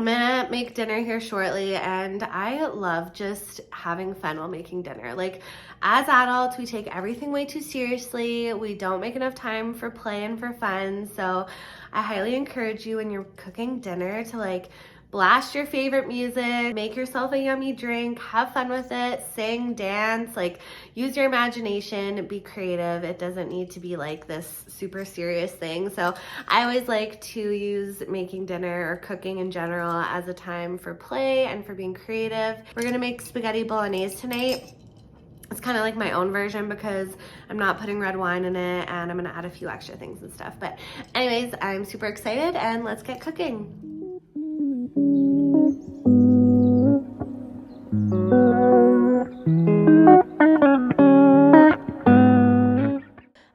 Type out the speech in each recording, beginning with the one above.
I'm gonna make dinner here shortly, and I love just having fun while making dinner. Like, as adults, we take everything way too seriously. We don't make enough time for play and for fun. So I highly encourage you when you're cooking dinner to like blast your favorite music, make yourself a yummy drink, have fun with it, sing, dance, like use your imagination, be creative. It doesn't need to be like this super serious thing. So I always like to use making dinner or cooking in general as a time for play and for being creative. We're gonna make spaghetti bolognese tonight. It's kind of like my own version because I'm not putting red wine in it, and I'm gonna add a few extra things and stuff. But anyways, I'm super excited, and let's get cooking.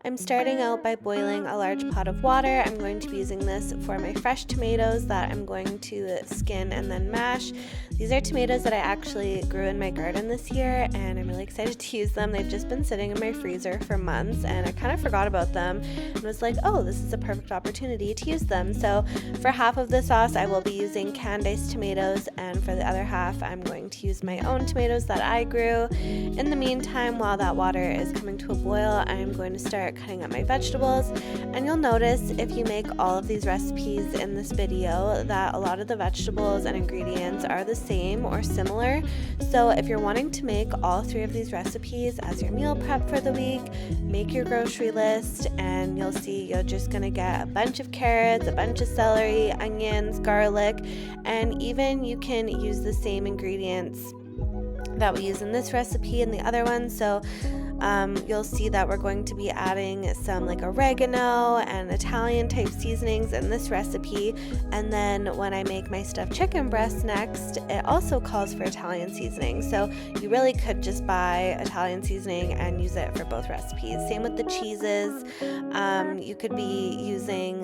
I'm starting out by boiling a large pot of water. I'm going to be using this for my fresh tomatoes that I'm going to skin and then mash. These are tomatoes that I actually grew in my garden this year, and I'm really excited to use them. They've just been sitting in my freezer for months, and I kind of forgot about them and was like, oh, this is a perfect opportunity to use them. So for half of the sauce, I will be using canned diced tomatoes, and for the other half, I'm going to use my own tomatoes that I grew. In the meantime, while that water is coming to a boil, I'm going to start cutting up my vegetables. And you'll notice if you make all of these recipes in this video that a lot of the vegetables and ingredients are the same or similar. So if you're wanting to make all three of these recipes as your meal prep for the week, make your grocery list, and you'll see you're just gonna get a bunch of carrots, a bunch of celery, onions, garlic, and even you can use the same ingredients that we use in this recipe and the other one. So you'll see that we're going to be adding some like oregano and Italian type seasonings in this recipe. And then when I make my stuffed chicken breast next, it also calls for Italian seasoning. So you really could just buy Italian seasoning and use it for both recipes. Same with the cheeses. You could be using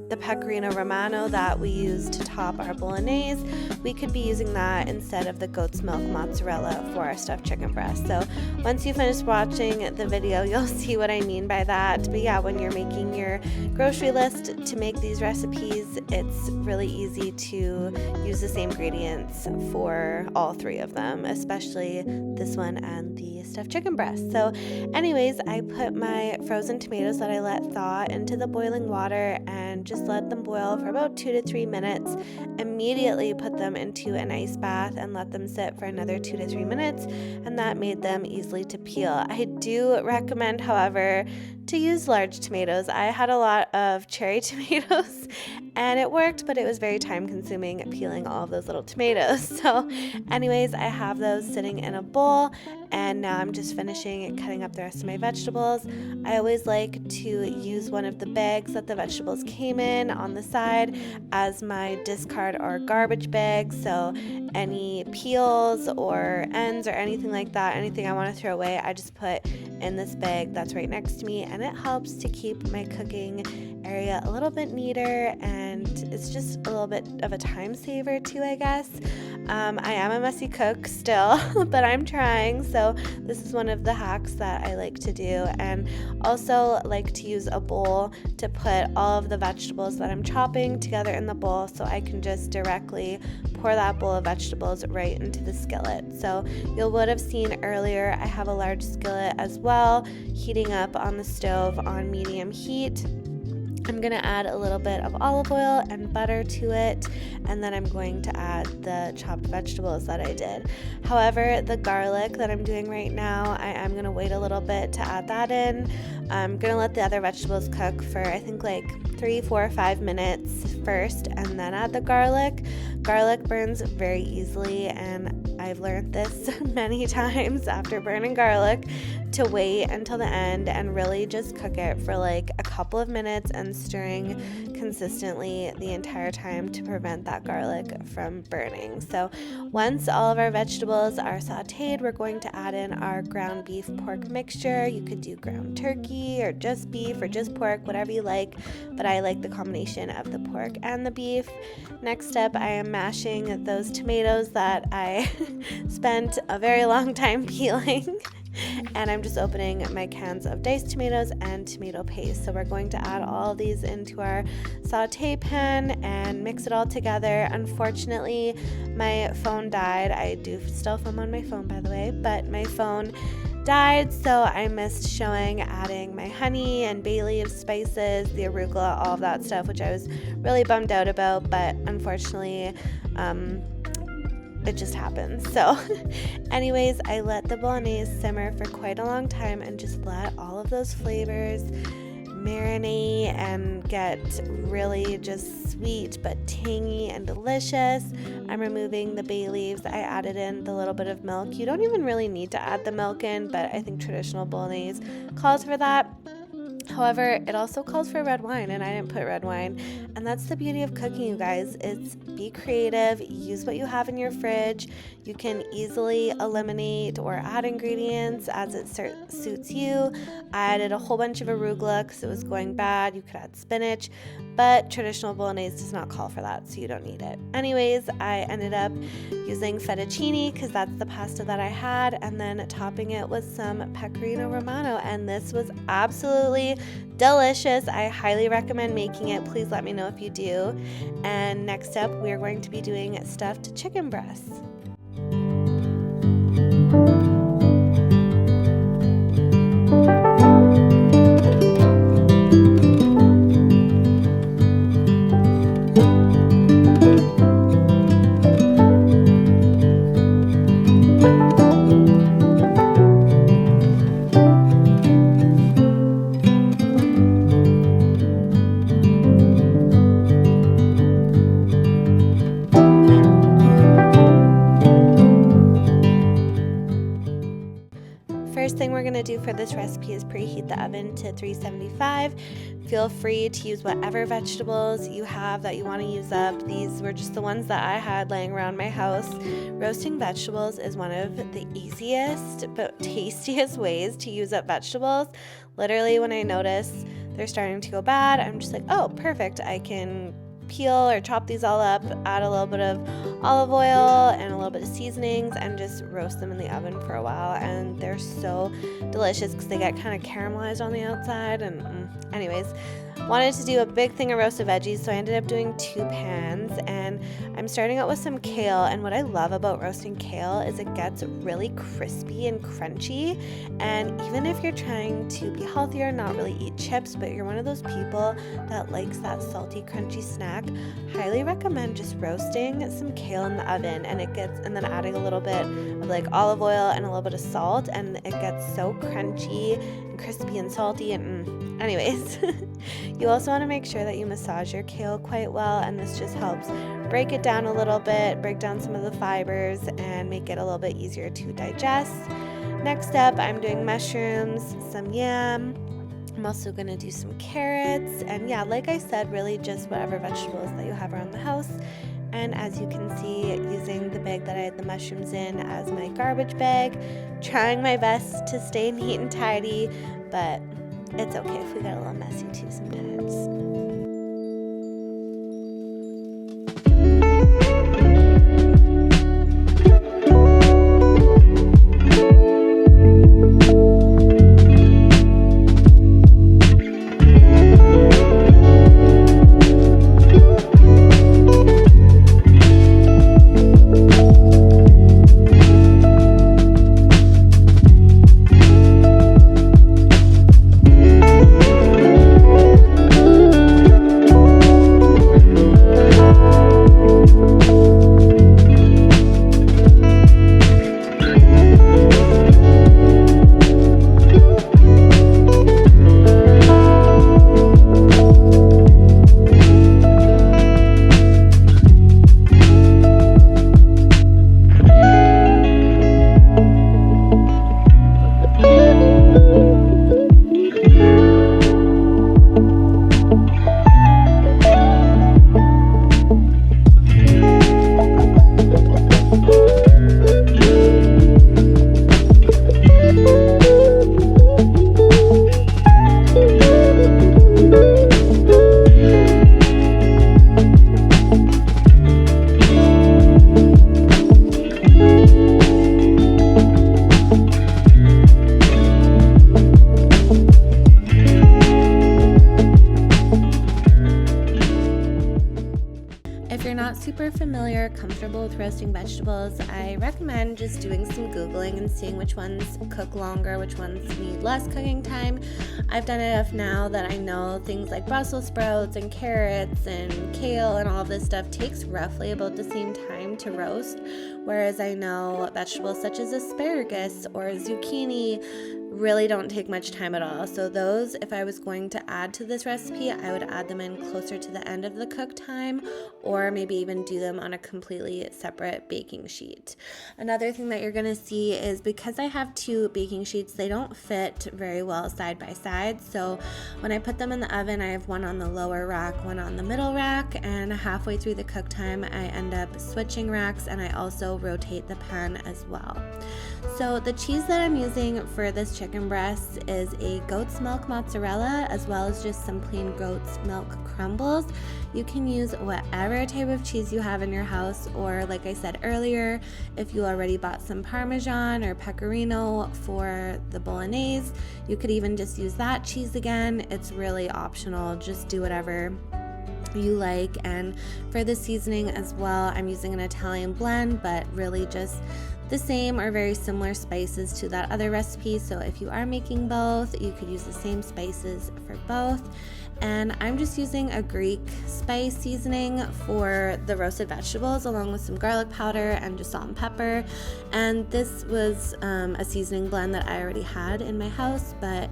the pecorino romano that we use to top our bolognese. We could be using that instead of the goat's milk mozzarella for our stuffed chicken breast. So once you finish watching the video, you'll see what I mean by that. But yeah, when you're making your grocery list to make these recipes, it's really easy to use the same ingredients for all three of them, especially this one and the stuffed chicken breast. So anyways, I put my frozen tomatoes that I let thaw into the boiling water and just let them boil for about 2 to 3 minutes. Immediately put them into an ice bath and let them sit for another 2 to 3 minutes, and that made them easily to peel. I do recommend, however, to use large tomatoes. I had a lot of cherry tomatoes and it worked, but it was very time consuming peeling all of those little tomatoes. So anyways, I have those sitting in a bowl, and now I'm just finishing cutting up the rest of my vegetables. I always like to use one of the bags that the vegetables came in on the side as my discard or garbage bag. So any peels or ends or anything like that, anything I want to throw away, I just put in this bag that's right next to me, and it helps to keep my cooking area a little bit neater, and it's just a little bit of a time saver too, I guess. I am a messy cook still, but I'm trying, so this is one of the hacks that I like to do. And also like to use a bowl to put all of the vegetables that I'm chopping together in the bowl, so I can just directly pour that bowl of vegetables right into the skillet. So you would have seen earlier I have a large skillet as well, heating up on the stove on medium heat. I'm going to add a little bit of olive oil and butter to it, and then I'm going to add the chopped vegetables that I did. However, the garlic that I'm doing right now, I am going to wait a little bit to add that in. I'm going to let the other vegetables cook for I think like 3, 4, 5 minutes first, and then add the garlic. Garlic burns very easily, and I've learned this many times after burning garlic to wait until the end and really just cook it for like a couple of minutes and stirring consistently the entire time to prevent that garlic from burning. So once all of our vegetables are sauteed, we're going to add in our ground beef pork mixture. You could do ground turkey or just beef or just pork, whatever you like, but I like the combination of the pork and the beef. Next up, I am mashing those tomatoes that I spent a very long time peeling. And I'm just opening my cans of diced tomatoes and tomato paste. So we're going to add all of these into our saute pan and mix it all together. Unfortunately, my phone died. I do still film on my phone, by the way, but my phone died, so I missed showing adding my honey and bay leaf spices, the arugula, all of that stuff, which I was really bummed out about, but unfortunately it just happens. So anyways, I let the bolognese simmer for quite a long time and just let all of those flavors marinate and get really just sweet but tangy and delicious. I'm removing the bay leaves. I added in the little bit of milk. You don't even really need to add the milk in, but I think traditional bolognese calls for that. However, it also calls for red wine, and I didn't put red wine. And that's the beauty of cooking, you guys. It's be creative, use what you have in your fridge. You can easily eliminate or add ingredients as it suits you. I added a whole bunch of arugula because it was going bad. You could add spinach, but traditional bolognese does not call for that, so you don't need it. Anyways, I ended up using fettuccine because that's the pasta that I had, and then topping it with some pecorino romano, and this was absolutely delicious. I highly recommend making it. Please let me know if you do. And next up, we're going to be doing stuffed chicken breasts. First thing we're going to do for this recipe is preheat the oven to 375. Feel free to use whatever vegetables you have that you want to use up. These were just the ones that I had laying around my house. Roasting vegetables is one of the easiest but tastiest ways to use up vegetables. Literally, when I notice they're starting to go bad, I'm just like, oh, perfect. I can peel or chop these all up, add a little bit of olive oil and a little bit of seasonings, and just roast them in the oven for a while. And they're so delicious because they get kind of caramelized on the outside. And anyways, wanted to do a big thing of roasted veggies, so I ended up doing 2 pans, and I'm starting out with some kale. And what I love about roasting kale is it gets really crispy and crunchy. And even if you're trying to be healthier, not really eat chips, but you're one of those people that likes that salty, crunchy snack, highly recommend just roasting some kale in the oven, and then adding a little bit of like olive oil and a little bit of salt, and it gets so crunchy and crispy and salty. And anyways, you also want to make sure that you massage your kale quite well, and this just helps break it down a little bit, break down some of the fibers, and make it a little bit easier to digest. Next up, I'm doing mushrooms, some yam. I'm also going to do some carrots, and yeah, like I said, really just whatever vegetables that you have around the house. And as you can see, using the bag that I had the mushrooms in as my garbage bag, trying my best to stay neat and tidy, but it's okay if we get a little messy too sometimes. super familiar, comfortable with roasting vegetables, I recommend just doing some Googling and seeing which ones cook longer, which ones need less cooking time. I've done it enough now that I know things like Brussels sprouts and carrots and kale and all of this stuff takes roughly about the same time to roast, whereas I know vegetables such as asparagus or zucchini really don't take much time at all. So those, if I was going to add to this recipe, I would add them in closer to the end of the cook time, or maybe even do them on a completely separate baking sheet. Another thing that you're going to see is because I have two baking sheets, they don't fit very well side by side. So when I put them in the oven, I have one on the lower rack, one on the middle rack, and halfway through the cook time, I end up switching racks, and I also rotate the pan as well. So the cheese that I'm using for this chicken breast is a goat's milk mozzarella, as well as just some plain goat's milk crumbles. You can use whatever type of cheese you have in your house, or like I said earlier, if you already bought some Parmesan or Pecorino for the Bolognese, you could even just use that cheese again. It's really optional, just do whatever you like. And for the seasoning as well, I'm using an Italian blend, but really just the same or very similar spices to that other recipe. So if you are making both, you could use the same spices for both. And I'm just using a Greek spice seasoning for the roasted vegetables, along with some garlic powder and just salt and pepper. And this was a seasoning blend that I already had in my house, but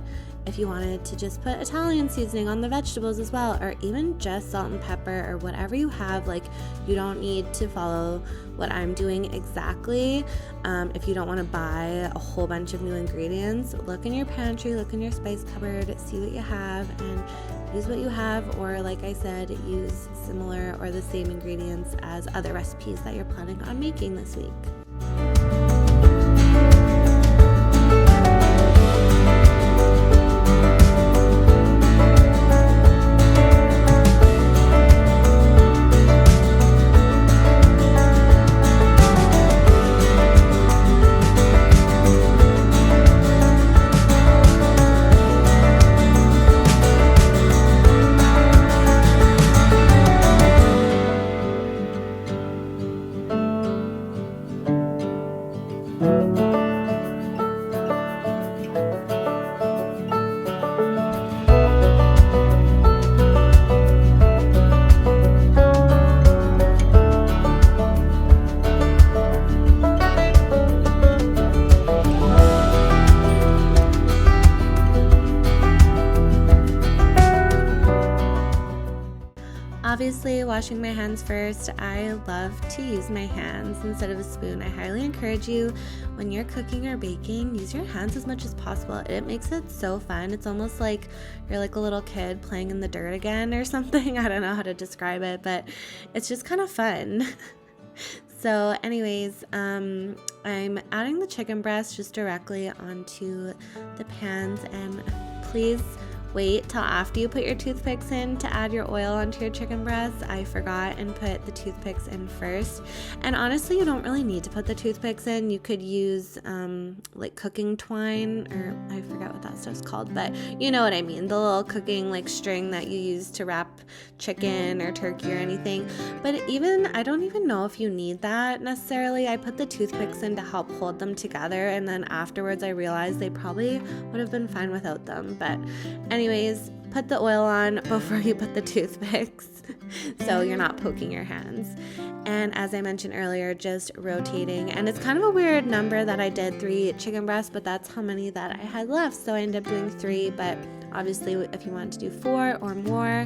if you wanted to just put Italian seasoning on the vegetables as well, or even just salt and pepper or whatever you have, like, you don't need to follow what I'm doing exactly. If you don't want to buy a whole bunch of new ingredients, look in your pantry, look in your spice cupboard, see what you have and use what you have, or like I said, use similar or the same ingredients as other recipes that you're planning on making this week. Obviously, washing my hands first. I love to use my hands instead of a spoon. I highly encourage you, when you're cooking or baking, use your hands as much as possible. It makes it so fun. It's almost like you're like a little kid playing in the dirt again or something. I don't know how to describe it, but it's just kind of fun. So anyways, I'm adding the chicken breast just directly onto the pans, and please wait till after you put your toothpicks in to add your oil onto your chicken breast. I forgot and put the toothpicks in first. And honestly, you don't really need to put the toothpicks in. You could use like cooking twine, or I forgot what that stuff's called, but you know what I mean. The little cooking like string that you use to wrap chicken or turkey or anything. But I don't even know if you need that necessarily. I put the toothpicks in to help hold them together, and then afterwards I realized they probably would have been fine without them. But anyways, put the oil on before you put the toothpicks so you're not poking your hands. And as I mentioned earlier, just rotating. And it's kind of a weird number that I did 3 chicken breasts, but that's how many that I had left. So I ended up doing 3, but obviously if you want to do 4 or more.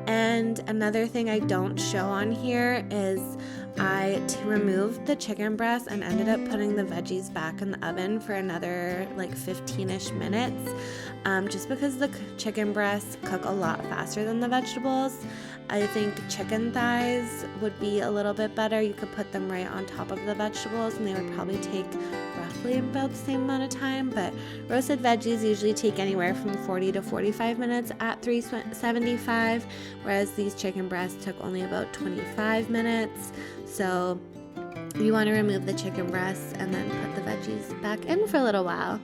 And another thing I don't show on here is I removed the chicken breast and ended up putting the veggies back in the oven for another like 15-ish minutes, just because the chicken breasts cook a lot faster than the vegetables. I think chicken thighs would be a little bit better. You could put them right on top of the vegetables and they would probably take roughly about the same amount of time, but roasted veggies usually take anywhere from 40 to 45 minutes at 375, whereas these chicken breasts took only about 25 minutes. So you want to remove the chicken breasts and then put the veggies back in for a little while.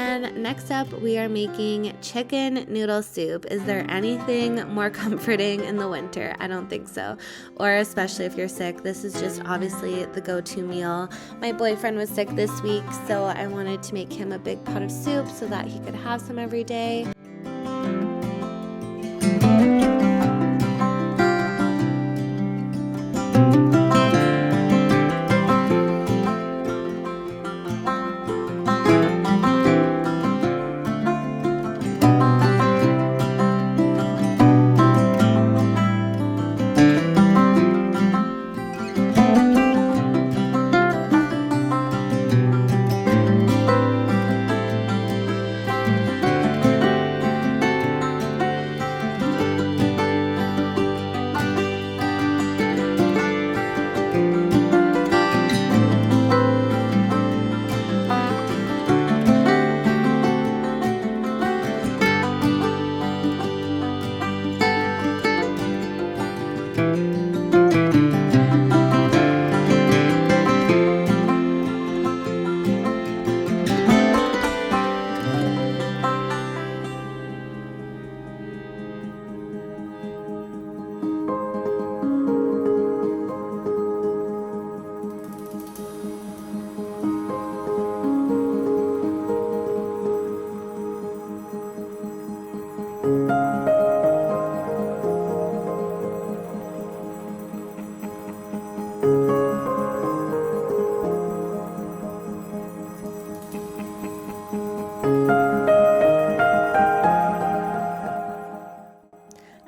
then next up, we are making chicken noodle soup. Is there anything more comforting in the winter? I don't think so. Or especially if you're sick, this is just obviously the go-to meal. My boyfriend was sick this week, so I wanted to make him a big pot of soup so that he could have some every day.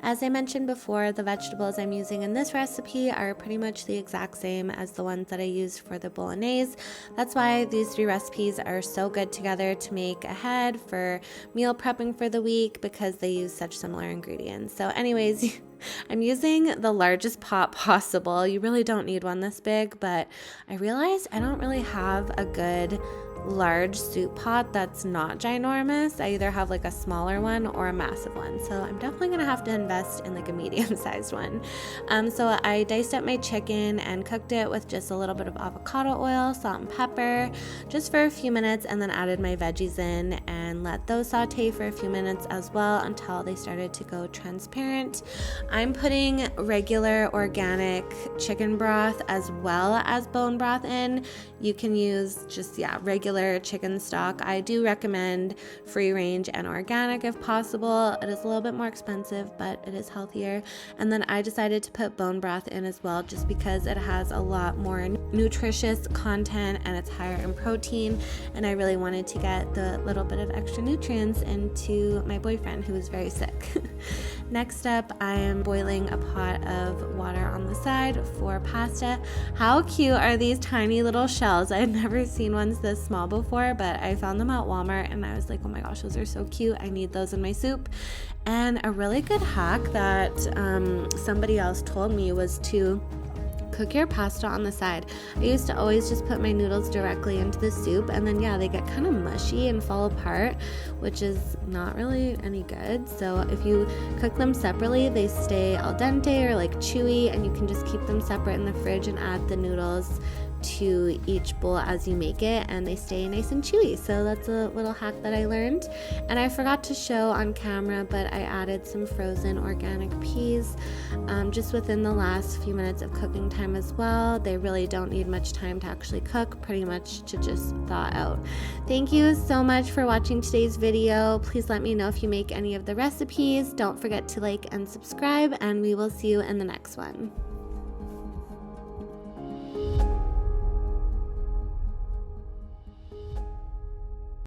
As I mentioned before, the vegetables I'm using in this recipe are pretty much the exact same as the ones that I used for the bolognese. That's why these 3 recipes are so good together to make ahead for meal prepping for the week, because they use such similar ingredients. So anyways, I'm using the largest pot possible. You really don't need one this big, but I realized I don't really have a good large soup pot that's not ginormous. I either have like a smaller one or a massive one, so I'm definitely gonna have to invest in like a medium-sized one. So I diced up my chicken and cooked it with just a little bit of avocado oil, salt and pepper, just for a few minutes, and then added my veggies in and let those saute for a few minutes as well until they started to go transparent. I'm putting regular organic chicken broth as well as bone broth in. You can use just regular chicken stock. I do recommend free range and organic if possible. It is a little bit more expensive, but it is healthier. And then I decided to put bone broth in as well, just because it has a lot more nutritious content and it's higher in protein, and I really wanted to get the little bit of extra nutrients into my boyfriend who was very sick. Next up, I am boiling a pot of water on the side for pasta. How cute are these tiny little shells? I had never seen ones this small before, but I found them at Walmart and I was like, oh my gosh, those are so cute. I need those in my soup. And a really good hack that somebody else told me was to cook your pasta on the side. I used to always just put my noodles directly into the soup, and then they get kind of mushy and fall apart, which is not really any good. So if you cook them separately, they stay al dente or like chewy, and you can just keep them separate in the fridge and add the noodles to each bowl as you make it, and they stay nice and chewy. So that's a little hack that I learned, and I forgot to show on camera, but I added some frozen organic peas just within the last few minutes of cooking time as well. They really don't need much time to actually cook, pretty much to just thaw out. Thank you so much for watching today's video. Please let me know if you make any of the recipes. Don't forget to like and subscribe, and we will see you in the next one.